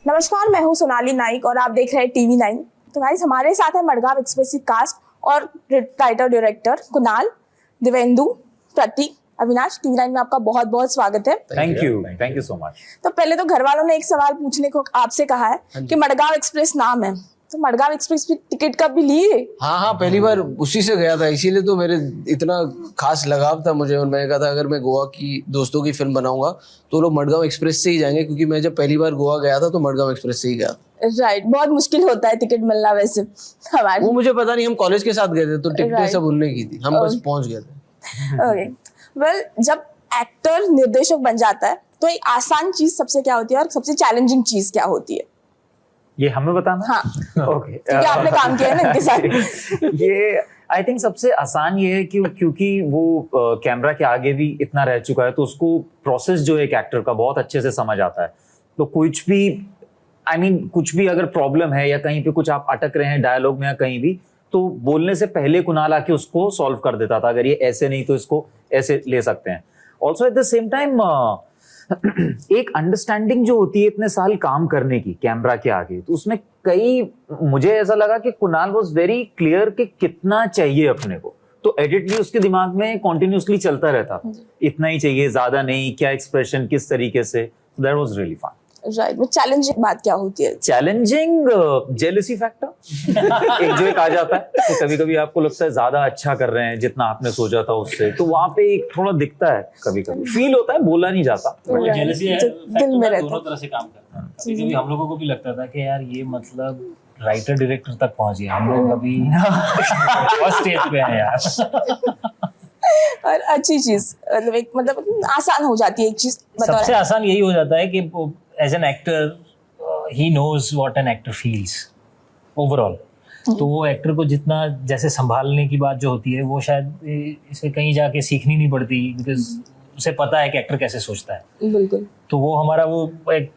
नमस्कार, मैं हूं सोनाली नाइक और आप देख रहे हैं TV9। तो गाइस, हमारे साथ है मडगांव एक्सप्रेस की कास्ट और राइटर डायरेक्टर कुणाल, दिवेंदु, प्रतीक, अविनाश। TV9 में आपका बहुत बहुत स्वागत है। Thank you so much. तो पहले तो घर वालों ने एक सवाल पूछने को आपसे कहा है कि मडगांव एक्सप्रेस नाम है, तो मडगांव एक्सप्रेस की टिकट कब भी लिए? हाँ, पहली बार उसी से गया था, इसीलिए तो मेरे इतना खास लगाव था मुझे। और मैंने कहा था अगर मैं गोवा की दोस्तों की फिल्म बनाऊंगा तो लोग मडगांव एक्सप्रेस से ही जाएंगे, क्योंकि मैं जब पहली बार गोवा गया था तो मडगांव एक्सप्रेस से ही गया। राइट, बहुत मुश्किल होता है टिकट मिलना वैसे हमारे। वो मुझे पता नहीं, हम कॉलेज के साथ गए थे तो टिकटें सब उनने की थी, हम बस पहुंच गए थे। ओके, वेल, जब एक्टर निर्देशक बन जाता है तो एक आसान चीज सबसे क्या होती है और सबसे चैलेंजिंग चीज क्या होती है? ये हमें बताना? हाँ। ओके, क्योंकि आपने काम किया है ना इनके साथ। ये आई थिंक सबसे आसान ये है कि क्योंकि वो कैमरा के आगे भी इतना रह चुका है तो उसको प्रोसेस जो है एक एक्टर का बहुत अच्छे से समझ आता है। तो कुछ भी कुछ भी अगर प्रॉब्लम है या कहीं पे कुछ आप अटक रहे हैं डायलॉग में या कहीं भी, तो बोलने से पहले कुणाल आके उसको सॉल्व कर देता था। अगर ये ऐसे नहीं तो इसको ऐसे ले सकते हैं। Also at the same time एक अंडरस्टैंडिंग जो होती है इतने साल काम करने की कैमरा के आगे, तो उसमें मुझे ऐसा लगा कि कुणाल वाज वेरी क्लियर कि कितना चाहिए अपने को। तो एडिट भी उसके दिमाग में कॉन्टिन्यूसली चलता रहता, इतना ही चाहिए, ज्यादा नहीं, क्या एक्सप्रेशन किस तरीके से। That was really fun. Right, वो चैलेंजिंग बात क्या होती है? चैलेंजिंग जेलसी फैक्टर एक आ जाता है। तो कभी कभी आपको लगता है ज्यादा अच्छा कर रहे हैं जितना आपने सोचा था उससे, तो वहां पे एक थोड़ा दिखता है, कभी कभी फील होता है, बोला नहीं जाता। जेलसी दिल में रहता है, दोनों तरह से काम करता है। कभी कभी हम लोगों को भी लगता था कि यार ये मतलब राइटर डायरेक्टर तक पहुंच गया, हम लोग अभी फर्स्ट स्टेज पे हैं यार। और अच्छी चीज मतलब आसान हो जाती है एक चीज। सबसे आसान यही हो जाता है कि एज एन एक्टर ही knows what an actor feels overall. तो वो एक्टर को जितना जैसे संभालने की बात जो होती है वो शायद इसे कहीं जाके सीखनी नहीं पड़ती, बिकॉज उसे पता है कि एक्टर कैसे सोचता है। बिल्कुल। तो वो हमारा वो एक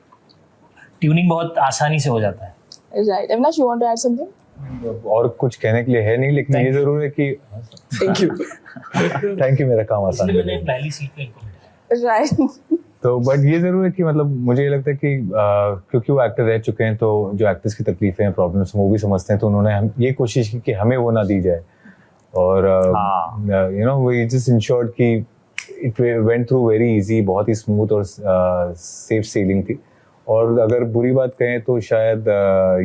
ट्यूनिंग बहुत आसानी से हो जाता है। Right, Avinash, you want to add something? और कुछ कहने के लिए है नहीं, लेकिन ये जरूर है कि थैंक यू। थैंक यू, मेरा काम आसान मैंने पहली सीट पे इनको बिठाया। राइट। तो बट ये जरूर है कि मतलब मुझे ये लगता है कि क्योंकि वो एक्टर रह चुके हैं तो जो एक्टर्स की तकलीफें हैं, प्रॉब्लम्स वो भी समझते हैं, तो उन्होंने ये कोशिश की कि हमें वो ना दी जाए। और you know we just insured कि it went through very easy, बहुत ही स्मूथ और सेफ सेलिंग थी। और अगर बुरी बात कहें तो शायद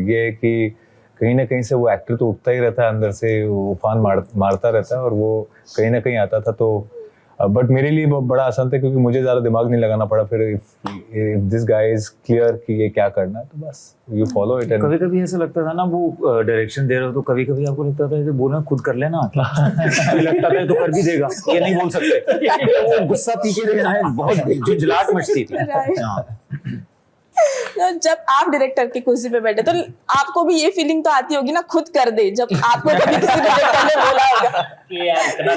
ये है कि कहीं ना कहीं से वो एक्टर तो उठता ही रहता है अंदर से, उफान मारता रहता है और वो कहीं ना कहीं आता था। तो बट मेरे लिए बड़ा आसान था क्योंकि मुझे ज़्यादा दिमाग नहीं लगाना पड़ा। फिर if this guy is clear कि ये क्या करना है तो बस यू फॉलो इट। कभी कभी ऐसा लगता था ना, वो डायरेक्शन दे रहे हो तो कभी कभी आपको लगता था कि बोलना खुद कर लेना। लगता था तो कर भी देगा, ये नहीं बोल सकते। वो गुस्सा पीछे देना है, बहुत झुंझलाहट मचती थी। तो जब आप डायरेक्टर की कुर्सी पे बैठे तो आपको भी ये फीलिंग तो आती होगी ना, खुद कर दे, जब आपको कभी किसी डायरेक्टर ने बोला होगा कि यार इतना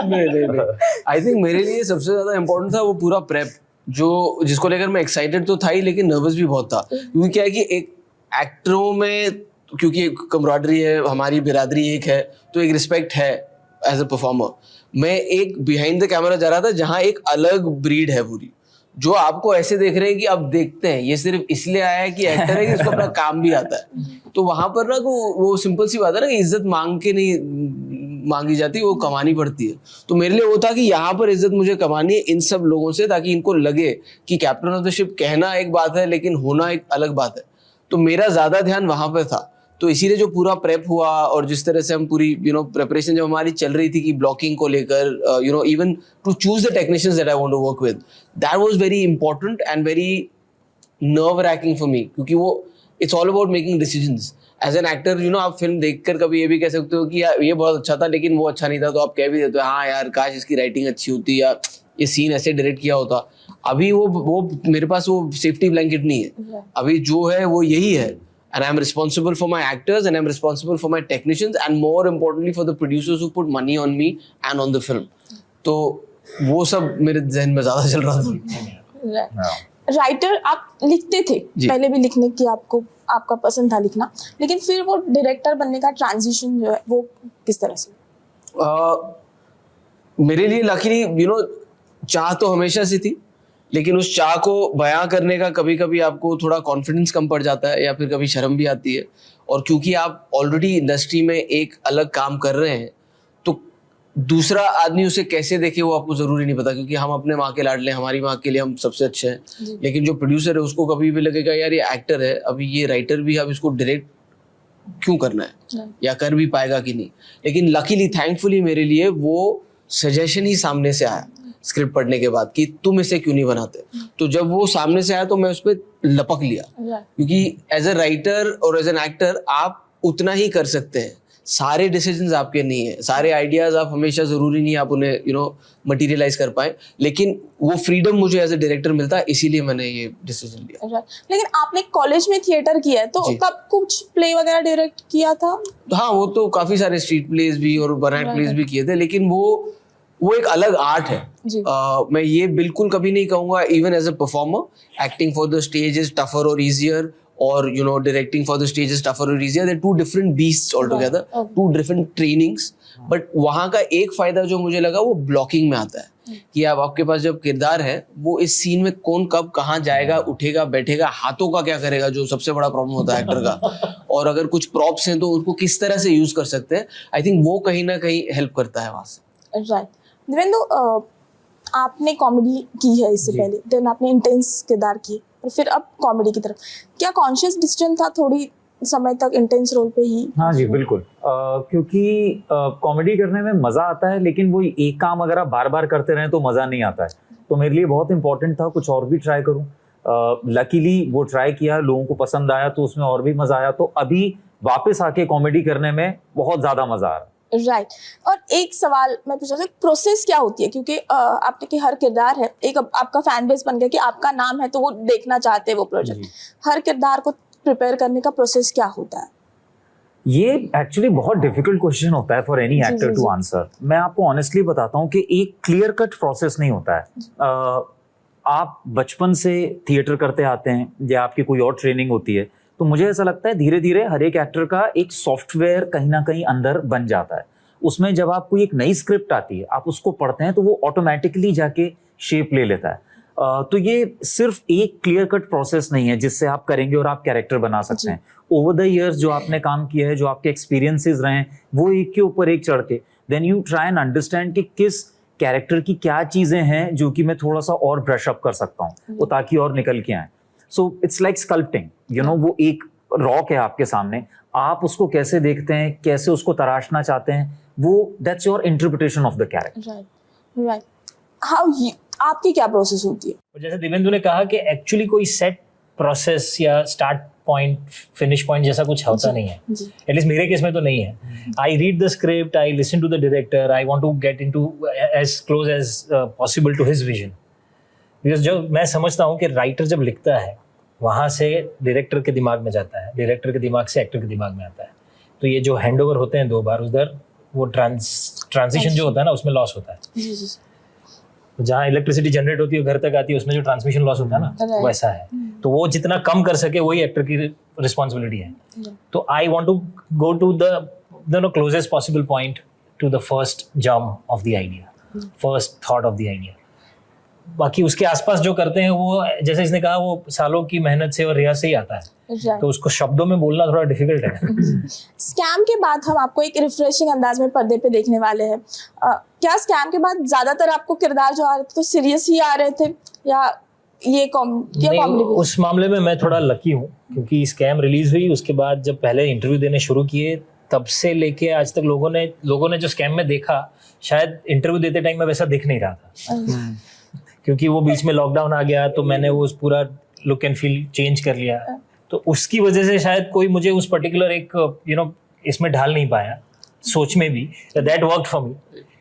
नहीं। आई थिंक मेरे लिए सबसे ज्यादा इम्पोर्टेंट था वो पूरा प्रेप, जिसको लेकर मैं एक्साइटेड तो था ही, लेकिन नर्वस भी बहुत था। क्योंकि क्या है कि एक एक्टरों में क्योंकि एक कमराडरी है, हमारी बिरादरी एक है, तो एक रिस्पेक्ट है एज अ परफॉर्मर। मैं एक बिहाइंड द कैमरा जा रहा था जहाँ एक अलग ब्रीड है पूरी, जो आपको ऐसे देख रहे हैं कि अब देखते हैं ये सिर्फ इसलिए आया है कि एक्टर है कि इसको अपना काम भी आता है। तो वहां पर ना वो सिंपल सी बात है ना कि इज्जत मांग के नहीं मांगी जाती, वो कमानी पड़ती है। तो मेरे लिए वो था कि यहाँ पर इज्जत मुझे कमानी है इन सब लोगों से, ताकि इनको लगे कि कैप्टन ऑफ द शिप कहना एक बात है लेकिन होना एक अलग बात है। तो मेरा ज्यादा ध्यान वहां पर था। तो इसीलिए जो पूरा प्रेप हुआ और जिस तरह से हम पूरी प्रेपरेशन जब हमारी चल रही थी कि ब्लॉकिंग को लेकर even to choose the technicians that I want to work with, that was very important and very nerve racking for me, क्योंकि वो it's all about making decisions as an actor. आप फिल्म देखकर कभी ये भी कह सकते हो कि यार ये बहुत अच्छा था लेकिन वो अच्छा नहीं था, तो आप कह भी देते हो हाँ यार काश इसकी राइटिंग अच्छी होती या ये सीन ऐसे डायरेक्ट किया होता। अभी वो मेरे पास वो सेफ्टी ब्लैंकेट नहीं है, अभी जो है वो यही है। And I'm responsible for my actors and I'm responsible for my technicians and more importantly for the producers who put money on me and on the film. तो वो सब मेरे ज़हन में ज़्यादा चल रहा था। राइटर आप लिखते थे पहले भी, लिखने की आपका पसंद था लिखना, लेकिन फिर वो डायरेक्टर बनने का ट्रांजिशन जो है वो किस तरह से? मेरे लिए लकीली चाह तो हमेशा से थी, लेकिन उस चाह को बयां करने का कभी कभी आपको थोड़ा कॉन्फिडेंस कम पड़ जाता है या फिर कभी शर्म भी आती है। और क्योंकि आप ऑलरेडी इंडस्ट्री में एक अलग काम कर रहे हैं तो दूसरा आदमी उसे कैसे देखे वो आपको जरूरी नहीं पता, क्योंकि हम अपने माँ के लाडले, हमारी माँ के लिए हम सबसे अच्छे हैं। लेकिन जो प्रोड्यूसर है उसको कभी भी लगेगा यार ये एक्टर है, अभी ये राइटर भी, अब इसको डायरेक्ट क्यों करना है या कर भी पाएगा कि नहीं। लेकिन लकीली थैंकफुली मेरे लिए वो सजेशन ही सामने से आया स्क्रिप्ट पढ़ने के बाद कि तुम इसे क्यों नहीं बनाते। तो जब वो सामने से आया तो मैं उस पर लपक लिया, क्योंकि एज ए राइटर और एज एन एक्टर आप उतना ही कर सकते हैं, सारे डिसीजंस आपके नहीं है, सारे आइडियाज आप हमेशा जरूरी नहीं आप उन्हें मटेरियलाइज कर पाए, लेकिन वो फ्रीडम मुझे एज ए डायरेक्टर मिलता है, इसीलिए मैंने ये डिसीजन लिया। लेकिन आपने कॉलेज में थिएटर किया है तो कब कुछ प्ले वगैरह डायरेक्ट किया था? हाँ, वो तो काफी सारे स्ट्रीट प्लेज भी और बनाइट प्लेज भी किए थे, लेकिन वो एक अलग आर्ट है। मैं ये बिल्कुल कभी नहीं कहूंगा even as a performer acting for the stage is tougher और easier, or directing for the stage is tougher or easier. They're two different beasts altogether, two different trainings. But वहाँ का एक फायदा जो मुझे लगा वो ब्लॉकिंग में आता है कि अब आपके पास जब किरदार है वो इस सीन में कौन कब कहाँ जाएगा, उठेगा, बैठेगा, हाथों का क्या करेगा, जो सबसे बड़ा प्रॉब्लम होता है एक्टर का, और अगर कुछ प्रॉप्स हैं तो उनको किस तरह से यूज कर सकते हैं। आई थिंक वो कहीं ना कहीं हेल्प करता है वहाँ से। राइट। दिवेंदु, आपने कॉमेडी की है इससे पहले, देन आपने इंटेंस किरदार किए और फिर अब कॉमेडी की तरफ, क्या कॉन्शियस डिसीजन था थोड़ी समय तक इंटेंस रोल पे ही? हाँ जी बिल्कुल, क्योंकि कॉमेडी करने में मजा आता है, लेकिन वो एक काम अगर आप बार बार करते रहें तो मजा नहीं आता है। तो मेरे लिए बहुत इंपॉर्टेंट था कुछ और भी ट्राई करूं। लकीली वो ट्राई किया, लोगों को पसंद आया तो उसमें और भी मजा आया, तो अभी वापस आके कॉमेडी करने में बहुत ज्यादा मजा आ रहा है। राइट। और एक सवाल मैं पूछ रहा था, प्रोसेस क्या होती है, क्योंकि आपने कि हर किरदार है, एक आपका फैन बेस बन गया कि आपका नाम है तो वो देखना चाहते हैं वो प्रोजेक्ट, हर किरदार को प्रिपेयर करने का प्रोसेस क्या होता है? ये एक्चुअली बहुत डिफिकल्ट क्वेश्चन होता है for any actor to answer. मैं आपको ऑनेस्टली बताता हूँ कि एक क्लियर कट प्रोसेस नहीं होता है। आप बचपन से थिएटर करते आते हैं या आपकी कोई और ट्रेनिंग होती है, तो मुझे ऐसा लगता है धीरे धीरे हर एक एक्टर का एक सॉफ्टवेयर कहीं ना कहीं अंदर बन जाता है। उसमें जब आपको एक नई स्क्रिप्ट आती है, आप उसको पढ़ते हैं तो वो ऑटोमेटिकली जाके शेप ले लेता है। तो ये सिर्फ एक क्लियर कट प्रोसेस नहीं है जिससे आप करेंगे और आप कैरेक्टर बना सकते हैं। ओवर द इयर्स जो आपने काम किया है, जो आपके एक्सपीरियंसेस रहे हैं, वो एक के ऊपर एक चढ़ के then you try and understand कि किस कैरेक्टर की क्या चीजें हैं जो कि मैं थोड़ा सा और ब्रश अप कर सकता हूँ, वो ताकि और निकल के आए। सो इट्स लाइक स्कल्पटिंग, वो एक रॉक है आपके सामने, आप उसको कैसे देखते हैं, कैसे उसको तराशना चाहते हैं, वो that's your interpretation of the character. Right. How आपकी क्या प्रोसेस होती है? जैसे दिवेंदु ने कहा कि एक्चुअली कोई सेट प्रोसेस या स्टार्ट पॉइंट फिनिश पॉइंट जैसा कुछ होता नहीं है, एटलीस्ट मेरे केस में तो नहीं है। I read the script, I listen to the director, I want to get into as close as possible to his vision, because जो मैं समझता हूँ कि राइटर जब लिखता है वहाँ से डायरेक्टर के दिमाग में जाता है, डायरेक्टर के दिमाग से एक्टर के दिमाग में आता है, तो ये जो हैंड ओवर होते हैं दो बार, उधर वो ट्रांजिशन जो होता है ना उसमें लॉस होता है। जहाँ इलेक्ट्रिसिटी जनरेट होती है घर तक आती है, उसमें जो ट्रांसमिशन लॉस होता है ना वैसा है। तो वो जितना कम कर सके वही एक्टर की रिस्पॉन्सिबिलिटी है। तो I want to go to the closest possible point to the first jump of the idea, first thought of the idea. बाकी उसके आसपास जो करते हैं वो, जैसे इसने कहा, वो सालों की मेहनत से और रियाज से ही आता है, तो उसको शब्दों में बोलना थोड़ा डिफिकल्ट है। स्कैम के बाद हम आपको एक रिफ्रेशिंग अंदाज में पर्दे पे देखने वाले हैं। क्या स्कैम के बाद ज्यादातर आपको किरदार जो आ रहे थे तो सीरियस ही आ रहे थे या ये कॉमेडी? उस मामले में मैं थोड़ा लकी हूँ, क्योंकि स्कैम रिलीज हुई उसके बाद जब पहले इंटरव्यू देने शुरू किए तब से लेके आज तक लोगों ने जो स्कैम में देखा, शायद इंटरव्यू देते टाइम में वैसा दिख नहीं रहा था, क्योंकि वो बीच में लॉकडाउन आ गया तो मैंने वो पूरा लुक एंड फील चेंज कर लिया, तो उसकी वजह से शायद कोई मुझे उस पर्टिकुलर एक इसमें ढाल नहीं पाया सोच में भी। दैट वर्कड फॉर मी,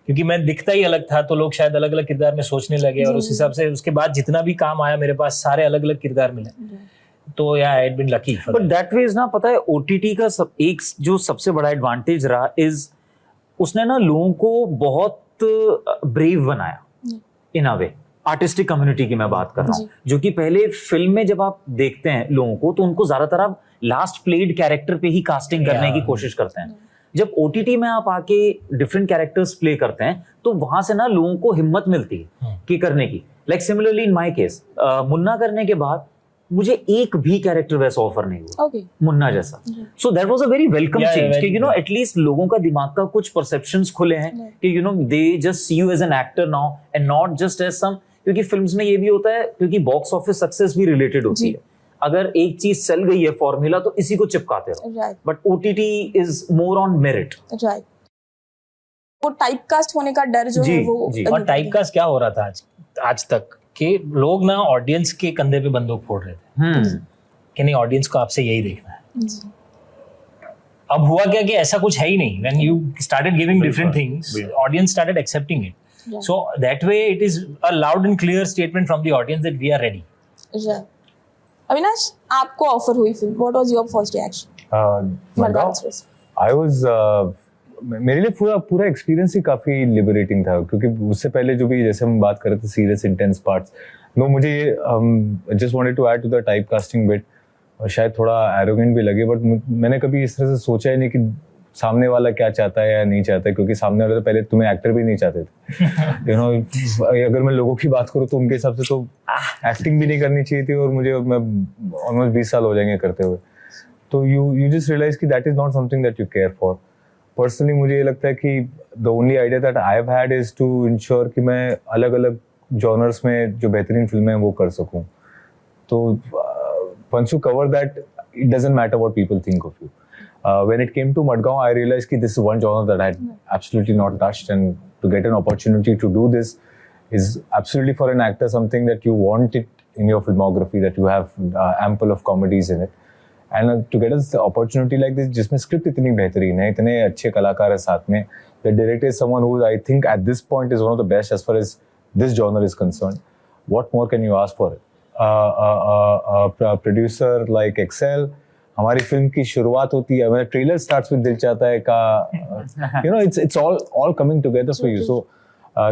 क्योंकि मैं दिखता ही अलग था तो लोग शायद अलग अलग किरदार में सोचने लगे, और उस हिसाब से उसके बाद जितना भी काम आया मेरे पास सारे अलग अलग किरदार मिले, तो या I had been lucky. But that way is ना, पता है ओटीटी का एक जो सबसे बड़ा एडवांटेज रहा इज उसने ना लोगों को बहुत ब्रेव बनाया इन अ वे। आर्टिस्टिक कम्युनिटी की मैं बात कर रहा हूँ, जो कि पहले फिल्म में जब आप देखते हैं लोगों को तो उनको ज्यादातर आप लास्ट प्लेड कैरेक्टर पे ही कास्टिंग करने की कोशिश करते हैं। जब ओटीटी में आप आके डिफरेंट कैरेक्टर्स प्ले करते हैं तो वहां से ना लोगों को हिम्मत मिलती है कि करने की। Like similarly in my case Munna करने के बाद मुझे एक भी कैरेक्टर वैसा ऑफर नहीं हुआ Okay. मुन्ना जैसा. So that was a very welcome Yeah, change yeah, कि यू नो एटलीस्ट लोगों का दिमाग का कुछ परसेप्शंस खुले हैं कि you know they just see you as an actor now and not just as some, क्योंकि फिल्म्स में ये भी होता है क्योंकि बॉक्स ऑफिस सक्सेस भी रिलेटेड होती है. अगर एक चीज चल गई है फॉर्मूला तो इसी को चिपकाते रहो. Right. But OTT is more on merit. Right. वो टाइपकास्ट होने का डर जो जी, है वो जी. और टाइपकास्ट क्या हो रहा था आज तक कि लोग ना ऑडियंस के कंधे पे बंदूक फोड़ रहे थे कि नहीं, ऑडियंस को आपसे यही देखना है. जी. अब हुआ क्या कि ऐसा कुछ है ही नहीं. When you started giving different things, audience started accepting it. Yeah. So that way it is a loud and clear statement from the audience that we are ready. Right. Avinash, आपको ऑफर हुई film, what was your first reaction? Madgaon express. I was मेरे लिए पूरा experience ही काफी liberating था, क्योंकि उससे पहले जो भी जैसे हम बात कर रहे थे सीरियस इंटेंस पार्ट्स, नो मुझे just wanted to add to the type casting bit. शायद थोड़ा एरोगेंट भी लगे, बट मैंने कभी इस तरह से सोचा ही नहीं कि सामने वाला क्या चाहता है या नहीं चाहता है, क्योंकि सामने वाले तो पहले तुम्हें एक्टर भी नहीं चाहते थे. यू नो, अगर मैं लोगों की बात करूँ तो उनके हिसाब से तो एक्टिंग भी नहीं करनी चाहिए थी, और मैं ऑलमोस्ट 20 साल हो जाएंगे करते हुए. तो यू जस्ट रियलाइज कि that is not something that you care for. Personally मुझे ये लगता है कि the only idea that I have had is to ensure कि मैं अलग अलग जॉनर्स में जो बेहतरीन फिल्में हैं वो कर सकूं. तो once you cover that, it doesn't matter what people think of you. When it came to Madgaon, I realized that this is one genre that I had absolutely not touched, and to get an opportunity to do this is absolutely for an actor something that you want it in your filmography, that you have ample of comedies in it. And to get us the opportunity like this, जिसमें script इतनी बेहतरीन है, इतने अच्छे कलाकार हैं साथ में, the director is someone who I think at this point is one of the best as far as this genre is concerned. What more can you ask for it? Producer like Excel, हमारी film की शुरुआत होती है, मेरा trailer starts with दिल चाहता है का, you know, it's all coming together for you. So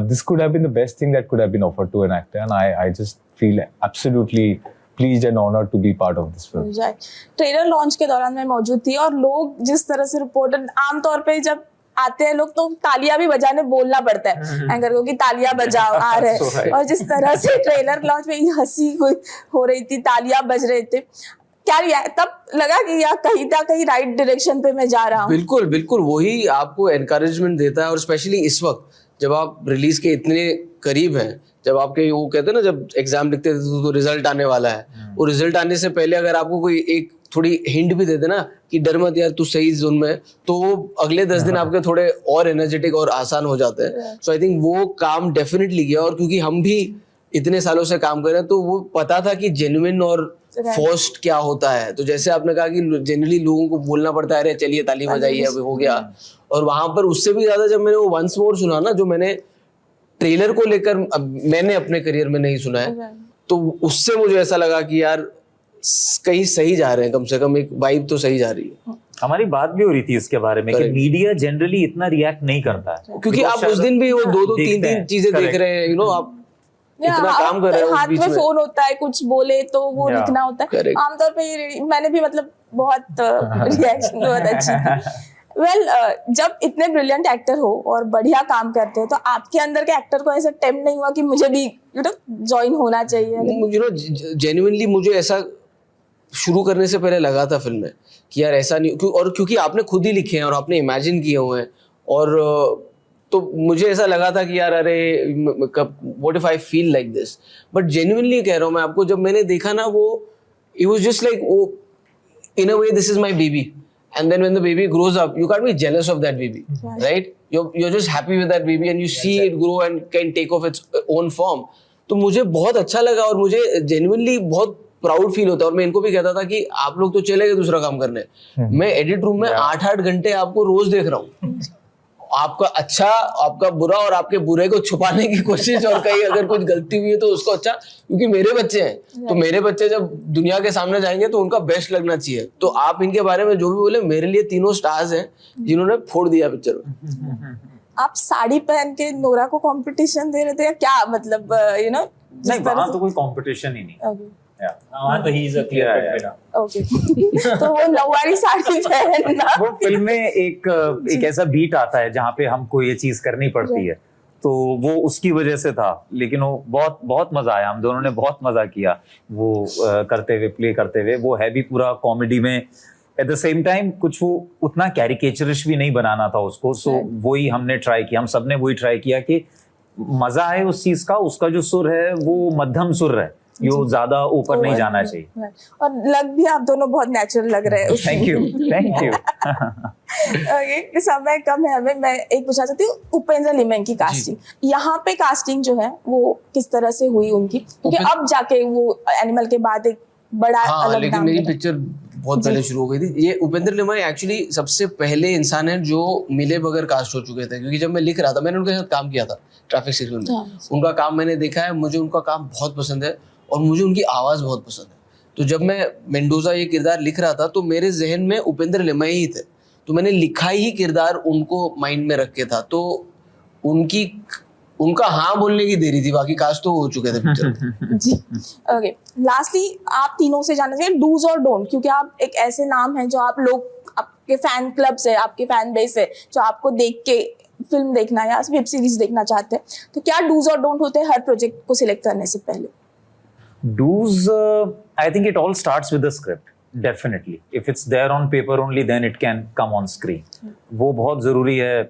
this could have been the best thing that could have been offered to an actor, and I just feel absolutely pleased and honored to be part of this film. Trailer launch के दौरान मैं मौजूद थी, और लोग जिस तरह से रिपोर्टर आमतौर पे जब आते हैं लोग तो तालियां भी बजाने बोलना पड़ता है एंकर को कि तालियां बजाओ आ रहे हैं, और जिस तरह से ट्रेलर लॉन्च में हंसी हो रही थी, तालियां बज रहे थे, क्या तब लगा कि यार कहीं ना कहीं राइट डायरेक्शन पे मैं जा रहा हूँ? बिल्कुल बिल्कुल, वही आपको एनकरेजमेंट देता है. और स्पेशली इस वक्त जब आप रिलीज के इतने करीब हैं, जब आपके वो कहते हैं ना, जब एग्जाम लिखते थे तो रिजल्ट आने वाला है, वो रिजल्ट आने से पहले अगर आपको कोई एक थोड़ी हिंट भी दे देना कि डर मत यार, तू सही जोन में, तो वो अगले 10 दिन आपके थोड़े और एनर्जेटिक और आसान हो जाते हैं. सो आई थिंक वो काम डेफिनेटली किया, और क्योंकि हम भी इतने सालों से काम कर रहे हैं तो वो पता था कि जेन्युइन और फोर्स्ड क्या होता है. तो जैसे आपने कहा कि जनरली लोगों को बोलना पड़ता है, अरे चलिए ताली बजाइए, अब हो गया. और वहां पर उससे भी ज्यादा जब मैंने वो वंस मोर सुना ना, जो मैंने ट्रेलर को लेकर मैंने अपने करियर में नहीं सुना है, तो उससे मुझे ऐसा लगा कि यार कहीं सही जा रहे हैं, कम से कम एक वाइब तो सही जा रही है. हमारी बात भी हो रही थी इसके बारे में कि मीडिया जनरली इतना रिएक्ट नहीं करता है, क्योंकि आप उस दिन भी वो दो तीन चीजें देख रहे हैं, यू नो, आप इतना काम कर रहे हैं, हाथ में फोन होता है, कुछ बोले तो वो लिखना होता है. आमतौर पे मैंने भी मतलब बहुत रिएक्शन बहुत अच्छी. वेल, जब इतने ब्रिलियंट एक्टर हो और बढ़िया काम करते हो, तो आपके अंदर के एक्टर को ऐसा टेम्प्ट नहीं हुआ कि मुझे भी यू नो ज्वाइन होना चाहिए? यू नो, जेन्युइनली मुझे ऐसा शुरू करने से पहले लगा था फिल्म में कि यार ऐसा नहीं, और क्योंकि आपने खुद ही लिखे हैं और आपने इमेजिन किए हुए हैं, और तो मुझे ऐसा लगा था कि यार अरे what if I feel like this. But genuinely कह रहा हूँ मैं आपको, जब मैंने देखा ना, वो इट वाज जस्ट लाइक, वो in a way this is my baby. And then when the baby grows up, you can't be jealous of that baby, right? You're just happy with that baby, and you see it grow and can take off its own form. तो मुझे बहुत अच्छा लगा, और मुझे genuinely बहुत proud feel होता है. और मैं इनको भी कहता था कि आप लोग तो चले गए दूसरा काम करने, मैं एडिट रूम में 8-8 घंटे आपको रोज देख रहा हूँ, आपका अच्छा, आपका बुरा, और आपके बुरे को छुपाने की कोशिश, और कहीं अगर कुछ गलती हुई है तो उसको अच्छा, क्योंकि मेरे बच्चे हैं, तो मेरे बच्चे जब दुनिया के सामने जाएंगे तो उनका बेस्ट लगना चाहिए. तो आप इनके बारे में जो भी बोले, मेरे लिए तीनों स्टार्स हैं जिन्होंने फोड़ दिया पिक्चर में. आप साड़ी पहन के नोरा को कंपटीशन दे रहे थे या क्या, मतलब यू नो? नहीं, वहाँ तो कोई कंपटीशन ही नहीं. वहाँ तो he is a clear cut winner. Okay. तो वो नौवारी साड़ी पहनना, वो फिल्म में एक ऐसा बीट आता है जहाँ पे हमको ये चीज करनी पड़ती है, तो वो उसकी वजह से था, लेकिन वो बहुत बहुत मजा आया, हम दोनों ने बहुत मजा किया वो करते हुए, प्ले करते हुए। वो है भी पूरा कॉमेडी में, एट द सेम टाइम कुछ वो उतना कैरिकेचरिश भी नहीं बनाना था उसको, सो वही हमने ट्राई किया, हम सबने वही ट्राई किया कि मजा आए उस चीज का। उसका जो सुर है वो मध्यम सुर है, यो ज्यादा ऊपर नहीं जाना चाहिए। और लग भी आप दोनों बहुत नेचुरल लग रहे हैं। Thank you, thank you. Okay, समय कम है हमें, मैं एक पूछना चाहती हूँ उपेंद्र लिमन की कास्टिंग, यहाँ पे कास्टिंग जो है वो किस तरह से हुई उनकी, क्योंकि अब जाके वो एनिमल के बाद एक बड़ा अलग लेकिन नाम मेरी बना। पिक्चर बहुत पहले शुरू हो गई थी। ये उपेंद्र लिमन एक्चुअली सबसे पहले इंसान है जो मिले बगैर कास्ट हो चुके थे, क्योंकि जब मैं लिख रहा था, मैंने उनके साथ काम किया था ट्रैफिक सिग्नल में, उनका काम मैंने देखा है, मुझे उनका काम बहुत पसंद है और मुझे उनकी आवाज़ बहुत पसंद है। तो जब मैं मेंडोजा ये किरदार लिख रहा था तो मेरे जहन में उपेंद्र लिमन ही थे, तो मैंने लिखा ही किरदार उनको माइंड में रख के था, तो उनका हाँ बोलने की देरी थी, बाकी कास्ट तो हो चुके थे पिक्चर। जी, ओके, लास्टली आप तीनों से जानना चाहिए डूज और डोंट, क्योंकि आप एक ऐसे नाम हैं जो आप लोग, आपके फैन क्लब्स है, आपके फैन बेस है जो आपको देख के फिल्म देखना या वेब सीरीज देखना चाहते हैं, तो क्या डूज और डोंट होते हैं हर प्रोजेक्ट को सिलेक्ट करने से पहले? Do's, I think it all starts with the script. Definitely, if it's there on paper only, then it can come on screen. वो बहुत जरूरी है,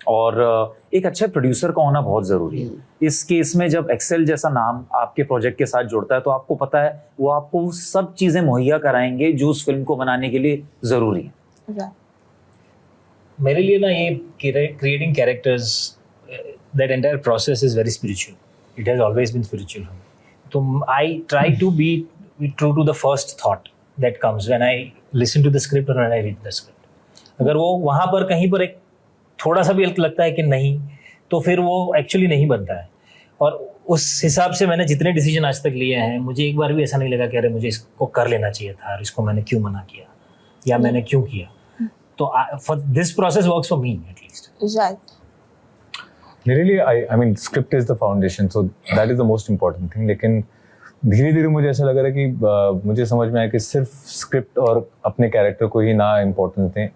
और एक अच्छे प्रोड्यूसर का होना बहुत जरूरी है। इस केस में जब एक्सेल जैसा नाम आपके प्रोजेक्ट के साथ जुड़ता है तो आपको पता है वो आपको सब चीजें मुहैया कराएंगे जो उस फिल्म को बनाने के लिए जरूरी है। मेरे लिए ना ये creating characters, that entire process is very spiritual, it has always been spiritual. तो I try to be true to the first thought that comes when I listen to the script और when I read the script. अगर वो वहाँ पर कहीं पर एक थोड़ा सा भी लगता है कि नहीं, तो फिर वो एक्चुअली नहीं बनता है। और उस हिसाब से मैंने जितने डिसीजन आज तक लिए हैं, मुझे एक बार भी ऐसा नहीं लगा कि अरे मुझे इसको कर लेना चाहिए था और इसको मैंने क्यों मना किया या मैंने क्यों किया। तो for this process works for me at least. Right, मेरे लिए I mean script is the foundation, so that is the most important thing. लेकिन धीरे धीरे मुझे ऐसा लग रहा है कि मुझे समझ में आया कि सिर्फ स्क्रिप्ट और अपने कैरेक्टर को ही ना इम्पोर्टेंस दें।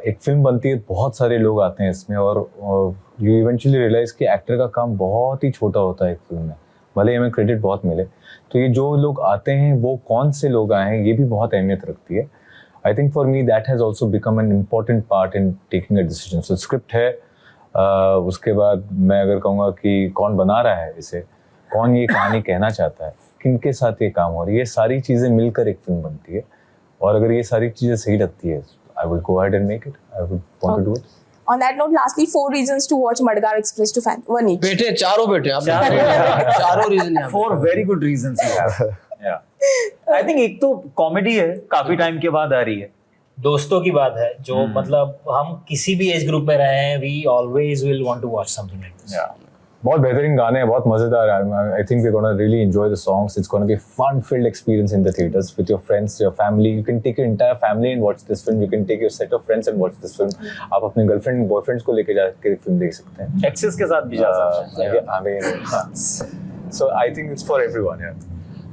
एक फिल्म बनती है, बहुत सारे लोग आते हैं इसमें, और यू इवेंचुअली रियलाइज कि एक्टर का काम बहुत ही छोटा होता है एक फिल्म में, भले ही हमें क्रेडिट बहुत मिले। तो ये जो लोग आते हैं वो कौन से लोग आए हैं, ये भी बहुत अहमियत रखती है। I think for me that has also become an important part in taking a decision. So script है, उसके बाद मैं अगर कहूँगा कि कौन बना रहा है इसे, कौन ये कहानी कहना चाहता है, किनके साथ ये काम हो रही है, ये सारी चीज़ें मिलकर एक फिल्म बनती है। और अगर ये सारी चीज़ें सही लगती है, I will go ahead and make it. I would want to do it. On that note, lastly, 4 reasons to watch Madgaon Express to fan. One each. बैठे चारों बैठे आप चारों रीजन यहाँ पे। 4 very good reasons you have. Yeah. I think एक तो comedy है, काफी टाइम के बाद आ रही है। दोस्तों की बात है जो मतलब हम किसी भी एज ग्रुप में रहे हैं, we always will want to watch something like this. बहुत बेहतरीन गाने हैं, बहुत मजेदार है। I think we gonna really enjoy the songs. It's gonna be fun filled experience in the theatres with your friends, your family. You can take your entire family and watch this film. You can take your set of friends and watch this film. आप अपने girlfriend boyfriends को लेके जाके film देख सकते हैं, access के साथ भी जा सकते हैं। I mean, so I think it's for everyone. Yeah.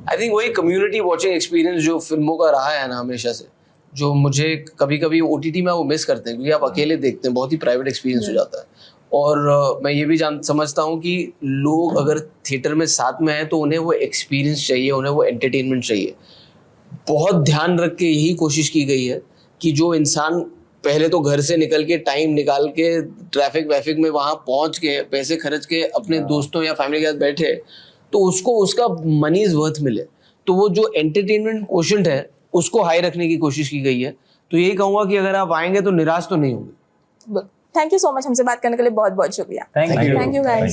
I think वही कम्युनिटी वॉचिंग एक्सपीरियंस जो फिल्मों का रहा है ना हमेशा से, जो मुझे कभी कभी OTT में वो मिस करते हैं, क्योंकि आप अकेले देखते हैं, बहुत ही प्राइवेट एक्सपीरियंस हो जाता है। और मैं ये भी समझता हूँ कि लोग अगर थिएटर में साथ में हैं तो उन्हें वो एक्सपीरियंस चाहिए, उन्हें वो एंटरटेनमेंट चाहिए। बहुत ध्यान रख के यही कोशिश की गई है कि जो इंसान पहले तो घर से निकल के टाइम निकाल के ट्रैफिक वैफिक में वहाँ पहुँच के पैसे खर्च के अपने दोस्तों या फैमिली के साथ बैठे, तो उसको उसका मनी इज वर्थ मिले। तो वो जो एंटरटेनमेंट क्वोशंट है उसको हाई रखने की कोशिश की गई है। तो यही कहूँगा कि अगर आप आएंगे तो निराश तो नहीं होंगे। थैंक यू सो मच, हमसे बात करने के लिए बहुत बहुत शुक्रिया। Thank you. Thank you guys.